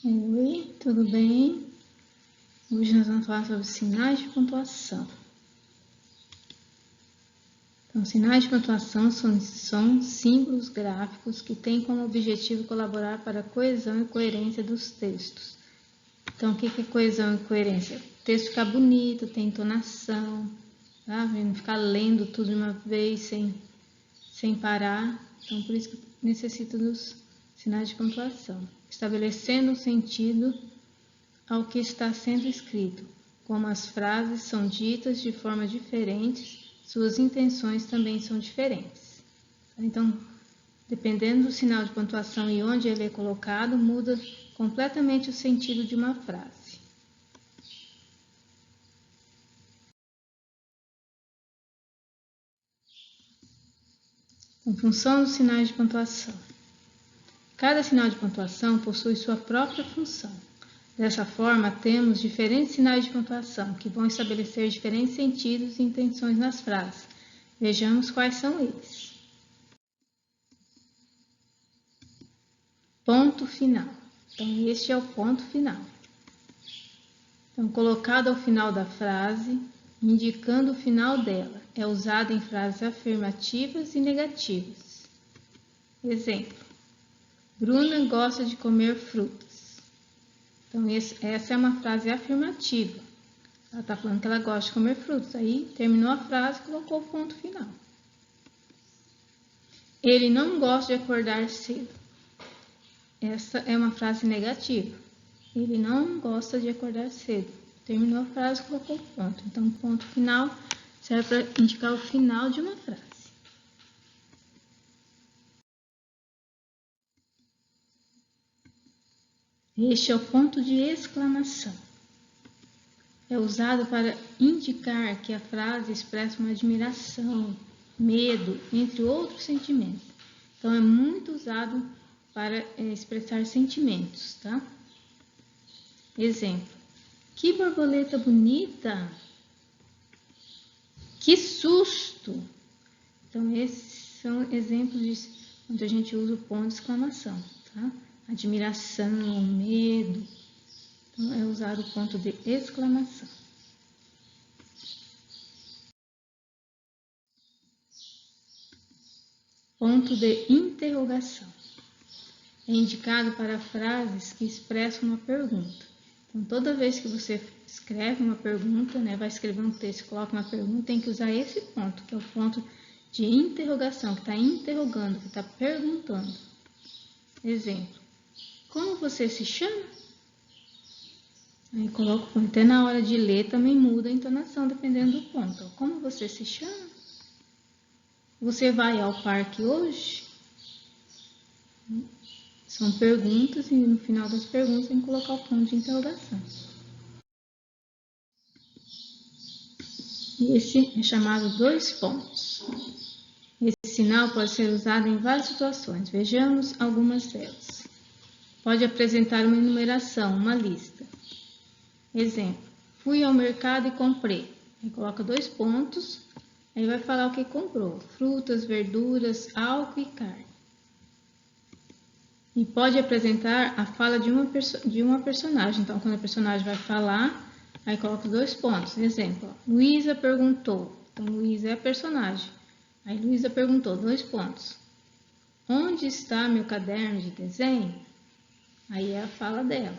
Oi, tudo bem? Hoje nós vamos falar sobre sinais de pontuação. Então, sinais de pontuação são símbolos gráficos que têm como objetivo colaborar para a coesão e coerência dos textos. Então, o que é coesão e coerência? O texto ficar bonito, ter entonação, tá? Não ficar lendo tudo de uma vez sem parar. Então, por isso que necessita dos sinais de pontuação. Estabelecendo um sentido ao que está sendo escrito. Como as frases são ditas de forma diferente, suas intenções também são diferentes. Então, dependendo do sinal de pontuação e onde ele é colocado, muda completamente o sentido de uma frase. Então, função dos sinais de pontuação. Cada sinal de pontuação possui sua própria função. Dessa forma, temos diferentes sinais de pontuação que vão estabelecer diferentes sentidos e intenções nas frases. Vejamos quais são eles. Ponto final. Então, este é o ponto final. Então, colocado ao final da frase, indicando o final dela. É usado em frases afirmativas e negativas. Exemplo. Bruna gosta de comer frutas. Então, essa é uma frase afirmativa. Ela está falando que ela gosta de comer frutas. Aí, terminou a frase e colocou o ponto final. Ele não gosta de acordar cedo. Essa é uma frase negativa. Ele não gosta de acordar cedo. Terminou a frase e colocou o ponto. Então, o ponto final serve para indicar o final de uma frase. Este é o ponto de exclamação. É usado para indicar que a frase expressa uma admiração, medo, entre outros sentimentos. Então, é muito usado para expressar sentimentos, tá? Exemplo. Que borboleta bonita! Que susto! Então, esses são exemplos de onde a gente usa o ponto de exclamação, tá? Admiração, medo. Então, é usar o ponto de exclamação. Ponto de interrogação. É indicado para frases que expressam uma pergunta. Então, toda vez que você escreve uma pergunta, vai escrever um texto, coloca uma pergunta, tem que usar esse ponto, que é o ponto de interrogação, que está interrogando, que está perguntando. Exemplo. Como você se chama? Aí coloca o ponto. Até na hora de ler também muda a entonação, dependendo do ponto. Como você se chama? Você vai ao parque hoje? São perguntas e no final das perguntas tem que colocar o ponto de interrogação. Este é chamado dois pontos. Esse sinal pode ser usado em várias situações. Vejamos algumas delas. Pode apresentar uma enumeração, uma lista. Exemplo. Fui ao mercado e comprei. Aí coloca dois pontos. Aí vai falar o que comprou. Frutas, verduras, álcool e carne. E pode apresentar a fala de uma personagem. Então, quando a personagem vai falar, aí coloca dois pontos. Exemplo, Luísa perguntou. Então, Luísa é a personagem. Aí, Luísa perguntou, dois pontos. Onde está meu caderno de desenho? Aí é a fala dela.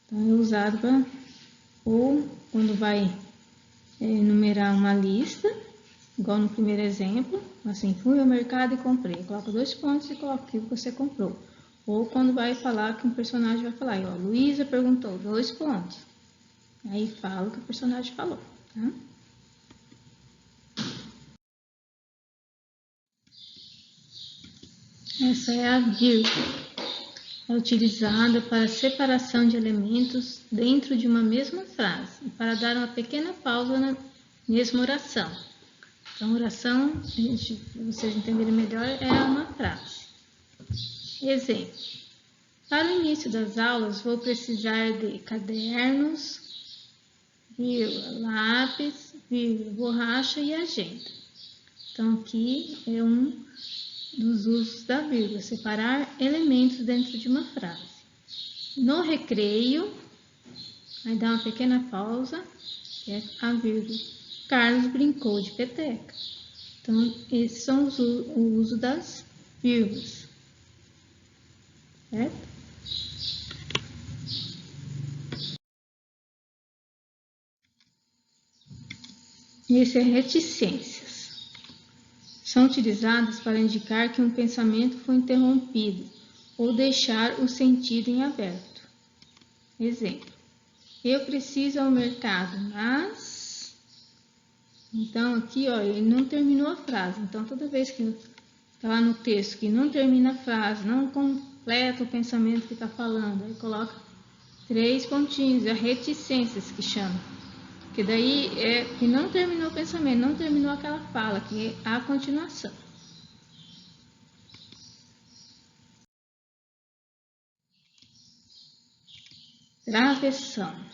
Então, é usado para... Ou, quando vai enumerar uma lista, igual no primeiro exemplo, assim, fui ao mercado e comprei. Coloca dois pontos e coloca o que você comprou. Ou quando vai falar que um personagem vai falar, ó, Luísa perguntou, dois pontos. Aí fala o que o personagem falou, tá? Essa é a vírgula. É utilizada para separação de elementos dentro de uma mesma frase e para dar uma pequena pausa na mesma oração. Então, oração, para vocês entenderem melhor, é uma frase. Exemplo. Para o início das aulas, vou precisar de cadernos, lápis, borracha e agenda. Então, aqui é dos usos da vírgula, separar elementos dentro de uma frase. No recreio, aí dá uma pequena pausa, que é a vírgula. Carlos brincou de peteca. Então, esses são o uso das vírgulas, certo? Esse é reticências. São utilizadas para indicar que um pensamento foi interrompido ou deixar o sentido em aberto. Exemplo: eu preciso ir ao mercado, mas... Então, aqui, ó, ele não terminou a frase. Então, toda vez que está lá no texto que não termina a frase, não completa o pensamento que está falando, aí coloca 3 pontinhos, é reticências que chama. Porque daí é que não terminou o pensamento, não terminou aquela fala, que é a continuação. Travessão.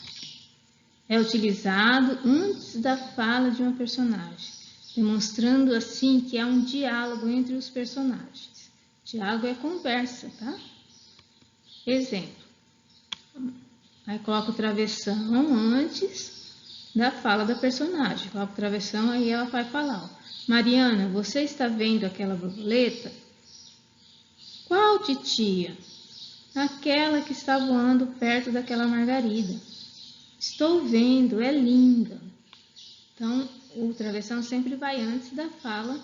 É utilizado antes da fala de uma personagem, demonstrando assim que há um diálogo entre os personagens. Diálogo é conversa, tá? Exemplo. Aí coloca o travessão antes da fala da personagem. Coloca o travessão, aí ela vai falar. Ó, Mariana, você está vendo aquela borboleta? Qual, titia? Aquela que está voando perto daquela margarida. Estou vendo, é linda. Então, o travessão sempre vai antes da fala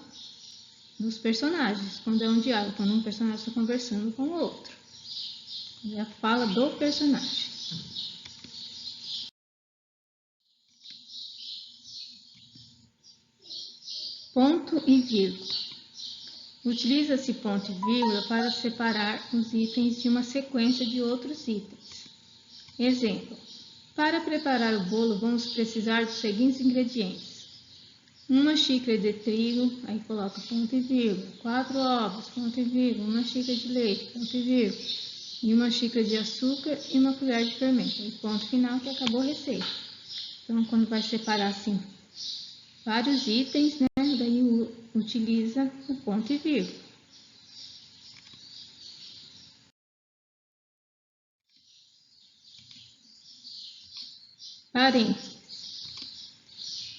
dos personagens, quando é um diálogo, quando um personagem está conversando com o outro. É a fala do personagem. Ponto e vírgula. Utiliza-se ponto e vírgula para separar os itens de uma sequência de outros itens. Exemplo: para preparar o bolo, vamos precisar dos seguintes ingredientes: 1 xícara de trigo, aí coloca ponto e vírgula, 4 ovos, ponto e vírgula, 1 xícara de leite, ponto e vírgula, e 1 xícara de açúcar e 1 colher de fermento. Aí ponto final, que acabou a receita. Então, quando vai separar assim vários itens, né, daí utiliza o ponto e vírgula. Parênteses.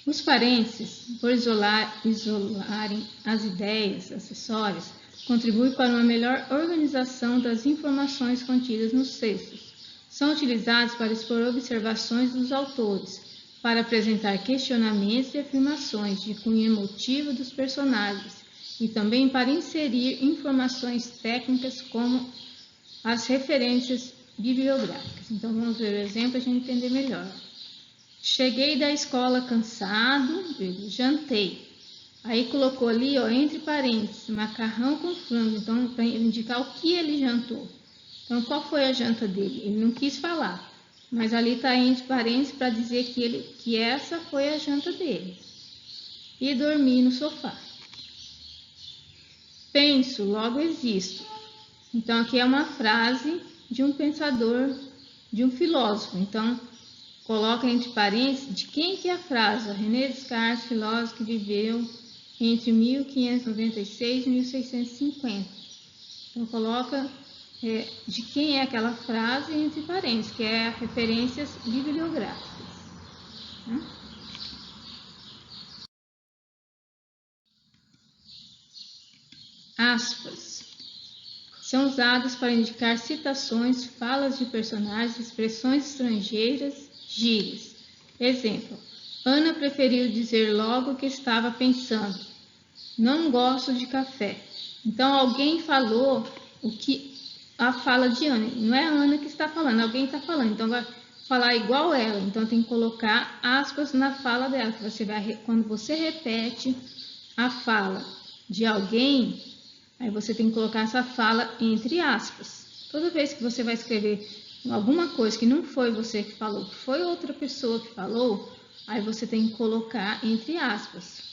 Os parênteses, por isolarem as ideias acessórias, contribuem para uma melhor organização das informações contidas nos textos. São utilizados para expor observações dos autores, para apresentar questionamentos e afirmações de cunho emotivo dos personagens e também para inserir informações técnicas como as referências bibliográficas. Então, vamos ver o exemplo para a gente entender melhor. Cheguei da escola cansado, jantei. Aí colocou ali, ó, entre parênteses, macarrão com frango, então para indicar o que ele jantou. Então, qual foi a janta dele? Ele não quis falar, mas ali está entre parênteses para dizer que essa foi a janta dele. E dormi no sofá. Penso, logo existo. Então, aqui é uma frase de um pensador, de um filósofo. Então, coloca entre parênteses de quem que é a frase. René Descartes, filósofo que viveu entre 1596 e 1650. Então, coloca de quem é aquela frase entre parênteses, que é referências bibliográficas. Né? Aspas. São usadas para indicar citações, falas de personagens, expressões estrangeiras, gírias. Exemplo: Ana preferiu dizer logo o que estava pensando. Não gosto de café. Então, alguém falou a fala de Ana. Não é a Ana que está falando, alguém está falando. Então, vai falar igual ela. Então, tem que colocar aspas na fala dela. Quando você repete a fala de alguém, aí você tem que colocar essa fala entre aspas. Toda vez que você vai escrever alguma coisa que não foi você que falou, que foi outra pessoa que falou, aí você tem que colocar entre aspas.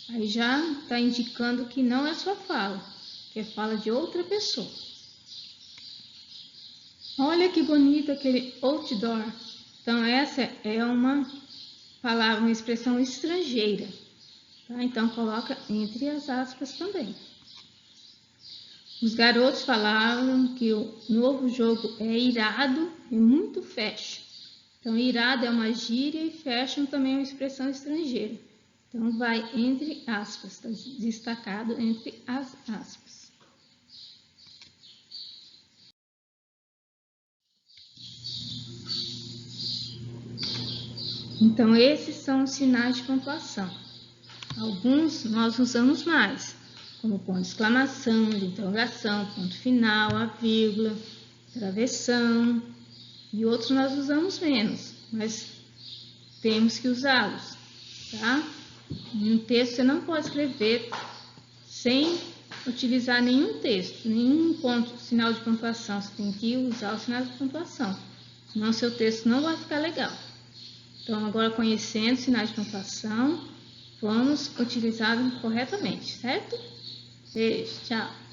Aí já está indicando que não é sua fala, que é fala de outra pessoa. Olha que bonito aquele outdoor. Então, essa é uma palavra, uma expressão estrangeira. Tá? Então, coloca entre as aspas também. Os garotos falaram que o novo jogo é irado e muito fashion. Então, irado é uma gíria e fashion também é uma expressão estrangeira. Então, vai entre aspas, está destacado entre as aspas. Então, esses são os sinais de pontuação. Alguns nós usamos mais, como ponto de exclamação, de interrogação, ponto final, a vírgula, travessão, e outros nós usamos menos, mas temos que usá-los, tá? Em um texto você não pode escrever sem utilizar nenhum texto, nenhum ponto, sinal de pontuação. Você tem que usar o sinal de pontuação, senão seu texto não vai ficar legal. Então, agora conhecendo sinais de pontuação, vamos utilizá-los corretamente, certo? Beijo, tchau!